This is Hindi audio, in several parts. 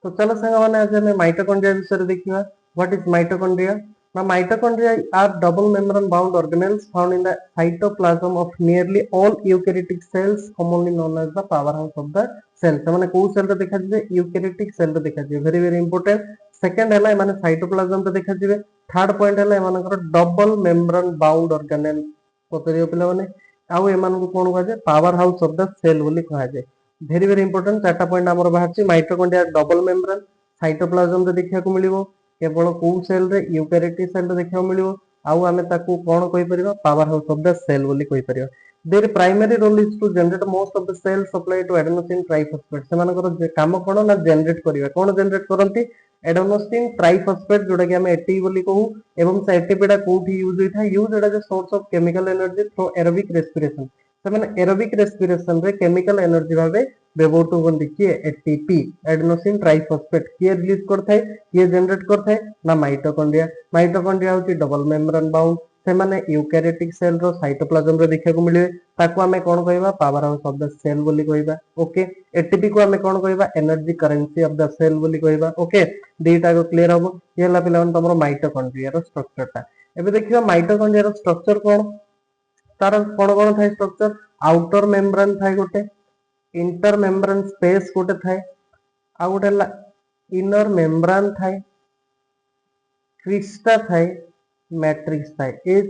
तो चलो सांग मैंने आज हमें माइटोकॉन्ड्रिया विषय देखिए। What is mitochondria? Now mitochondria are double membrane bound organelles found in the cytoplasm of nearly all eukaryotic cells, commonly known as the powerhouse of the cell। से माने को सेल रे देखा जिवे यूकैरियोटिक सेल रे देखा जिवे, वेरी वेरी इंपोर्टेंट। सेकंड हैला माने साइटोप्लाज्म रे देखा जिवे। थर्ड पॉइंट हैला मानकर डबल मेम्ब्रेन बाउंड ऑर्गेनेल पतरियो पिला माने आउ एमान को कोन कहा जाय power house of the cell बोली कहा जाय। वेरी वेरी इंपोर्टेंट चारटा पॉइंट हमर बाहरची। माइटोकॉन्ड्रिया डबल मेम्ब्रेन साइटोप्लाज्म रे देखा को मिलिवो केवल को सेल रे यूकैरियोटिक सेल रे देखा मिलिवो आउ आमे ताकू कोन कहि परिबा power house of the cell बोली कहि परिबा। Their primary role is to generate most of the cell supply to adenosine triphosphate. से मानकर काम कोन ना जनरेट करिवा कोन जनरेट करंती एडेनोसिन ट्राइफॉस्फेट जोटा कि हमें एटीपी बोली कहू एवं से एटीपी टा कोठी यूज होइथा यूज एटा जे source of chemical energy through aerobic respiration. से माने एरोबिक रेस्पिरेशन रे केमिकल एनर्जी भाबे व्यवहृत होती किए एटीपी एडेनोसिन ट्राइफॉस्फेट किए रिलीज करथाय किए जनरेट करथाय ना माइटोकॉन्ड्रिया। माइटोकॉन्ड्रिया होची डबल मेम्ब्रेन बाउंड से माने यूकैरियोटिक सेल रो साइटोप्लाज्म रे देखा को मिले ताको हमें कोन कहबा power house of the cell बोली कहबा। ओके एटीपी को हमें कोन कहबा energy currency of the cell बोली कहबा। ओके दीटा को क्लियर हबो ये हला पिला तमरो माइटोकॉन्ड्रिया रो स्ट्रक्चर ता। एबे देखिबा माइटोकॉन्ड्रिया रो स्ट्रक्चर कोन तार कोन कोन थाय स्ट्रक्चर आउटर मेम्ब्रेन थाय गोटे इंटर मेम्ब्रेन स्पेस गोटे थाए आ गोटे इनर मेम्ब्रेन थाए क्रिस्टा थाए मैट्रिक्स थाए ए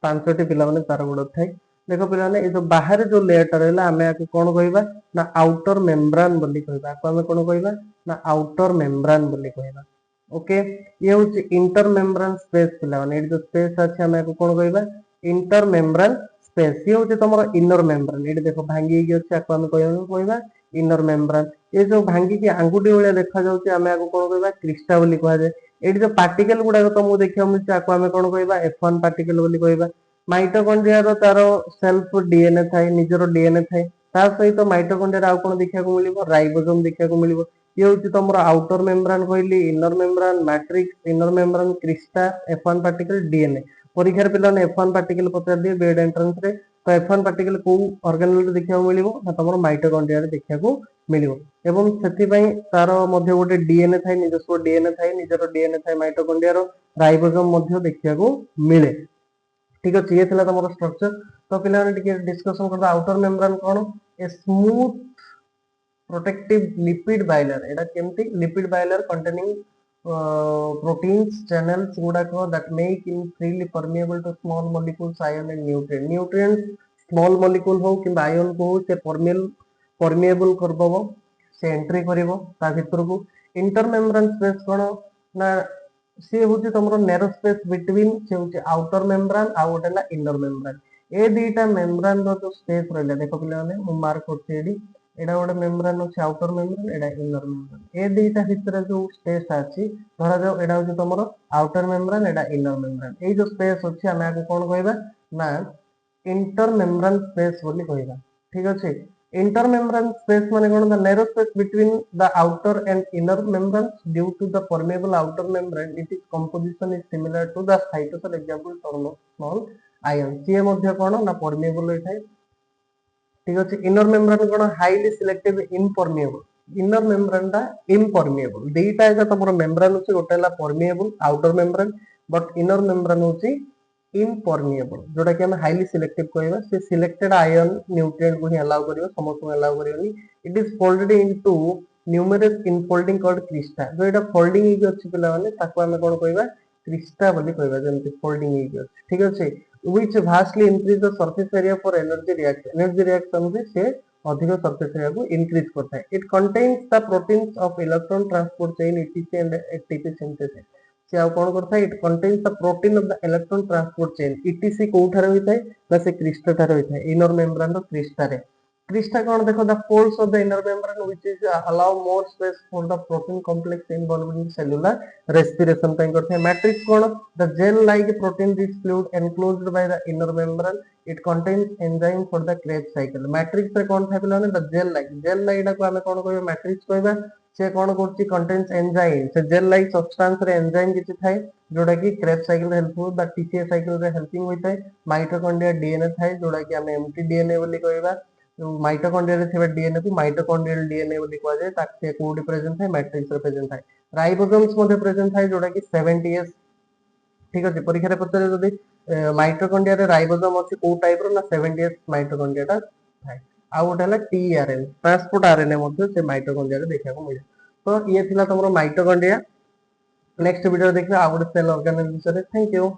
पांचटी पिला माने तार गुड थाए। देखो पिला माने ए जो बाहर जो लेयर टा रहला हमें आके कोन कहबा ना आउटर मेम्ब्रेन बोली कहबा को हमें कोन कहबा ना आउटर मेम्ब्रेन बोली कहबा। ओके ये होची इंटर मेम्ब्रेन स्पेस पिला माने ए जो स्पेस अछि हमें आके कोन कहबा इंटर मेम्ब्रेन स्पेस। ये होची तमरो इनर मेम्ब्रेन ए देखो भांगी गयो छै आको हमें कहबा इनर मेम्ब्रेन। ये जो भांगी की आंगुठी वाला देखा जाउची हमें आको कोन कहबा क्रिस्टा बोली कहा जाय। एडी जो पार्टिकल गुडा तो मु देखियो मिछ आको हमें कोन कहबा F1 पार्टिकल बोली कहबा। माइटोकॉन्ड्रिया रो तारो सेल्फ डीएनए थाए निजरो डीएनए थाए ता सहित माइटोकॉन्ड्रिया आउ कोन देखिया को मिलिबो राइबोसोम देखिया को मिलिबो। ये होची तमरो आउटर मेम्ब्रेन कहली inner membrane matrix inner membrane Crysta F1 particle DNA. परीक्षा पिला ने F1 पार्टिकल पचार दिए B.ED एंट्रेंस रे तो F1 पार्टिकल को ऑर्गेनेल देखिया को मिलिबो ना तमरो माइटोकॉन्ड्रिया रे देखिया को मिलिबो एवं सेति पई तारो मध्ये गोटे डीएनए थाए निजस्व डीएनए थाए निजरो डीएनए थाए माइटोकॉन्ड्रिया रो राइबोसोम मध्ये देखिया को मिले। ठीक अछि ये थिला तमरो स्ट्रक्चर। तो पिला ने टिके डिस्कशन करबा outer membrane cone a smooth protective lipid boiler एटा केमती lipid boiler containing proteins channels गुडाको that make in freely permeable to small molecules ion and nutrients small molecule हो कि ion को से permeable करबो से एंट्री करिवो ता भीतर को। इंटर मेम्ब्रेन स्पेस कोन ना से होची तमरो नैरो स्पेस बिटवीन से होची आउटर मेम्ब्रेन आ गोटेला इनर मेम्ब्रेन। ए दीटा मेम्ब्रेन रो जो स्पेस रहले देखो पिला माने मु मार्क करछि एडी एडा गोटे मेम्ब्रेन अछि आउटर मेम्ब्रेन एडा इनर मेम्ब्रेन। ए दीटा भितर जो स्पेस अछि धरा जाओ एडा होची तमरो आउटर मेम्ब्रेन एडा इनर मेम्ब्रेन। ए जो स्पेस अछि हमें आको कोन कहबा ना इंटर मेम्ब्रेन स्पेस बोली कहबा। ठीक अछि इंटर मेम्ब्रेन स्पेस माने कोन the narrow space between the outer and inner membrane due to the permeable outer membrane it is composition is similar to the cytosol example small ion से मध्ये कोन ना permeable होइथाय। ठीक अछि इनर मेम्ब्रेन कोन highly selective impermeable inner membrane टा इम्परमेबल देटा एका तमरो मेम्ब्रेन अछि गोटेला permeable outer membrane but inner membrane होछि इम्परमेबल जोटा कि हम हाईली सिलेक्टिव कहबा से सिलेक्टेड आयन न्यूट्रिएंट को ही अलाउ करियो समस्त को अलाउ करियोनी। It is folded into numerous infolding called cristae जो एटा फोल्डिंग ही अछि पिला माने ताको हम कोन कहबा क्रिस्टा बोली कहबा जेंति फोल्डिंग ही अछि। ठीक अछि which vastly increase the surface area for energy reaction से अधिक surface area को increase करता है। It contains the proteins of electron transport chain etc and ATP synthesis से आउ कोन करता है it contains the protein of the electron transport chain etc कोठार होइथाय बा से क्रिस्टा थार होइथाय इनर मेम्ब्रेन रो क्रिस्टा रे। क्रिस्टा कोन देखो the folds of the inner membrane which is allow more space for the protein complex involved in cellular respiration ପାଇଁ करथे। Matrix cone the gel like protein rich fluid enclosed by the inner membrane it contains enzyme for the Krebs cycle। Matrix रे कोन थाय पिलाने the gel like डा को हमें कोन कहबे मैट्रिक्स कहबा से कोन करछि contains enzyme से gel like substance रे enzyme किछि थाय जोडा कि Krebs cycle रे हेल्प हो द TCA cycle रे हेल्पिंग होइथाय। माइटोकॉन्ड्रिया डीएनए थाय जोडा कि हमें एमटी डीएनए बोली कहबा माइटोकॉन्ड्रिया रे थिबा डीएनए को माइटोकॉन्ड्रियल डीएनए बोली कुआ जाय ताके कोडी प्रेजेंट थाए मैट्रिक्स रे प्रेजेंट थाए राइबोसोम्स मध्ये प्रेजेंट थाए जोडा कि 70s ठीक अछि परीक्षा रे पत्रे जदी माइटोकॉन्ड्रिया रे राइबोसोम अछि को टाइप रो ना 70s माइटोकॉन्ड्रिया टा थाए आ गोटे हला टीआरएन ट्रांसपोर्ट आरएनए मध्ये से माइटोकॉन्ड्रिया रे देखा को मिले तो ये थिला तमरो माइटोकॉन्ड्रिया नेक्स्ट वीडियो देखबे आ गोटे सेल ऑर्गेनाइजेशन रे थैंक यू।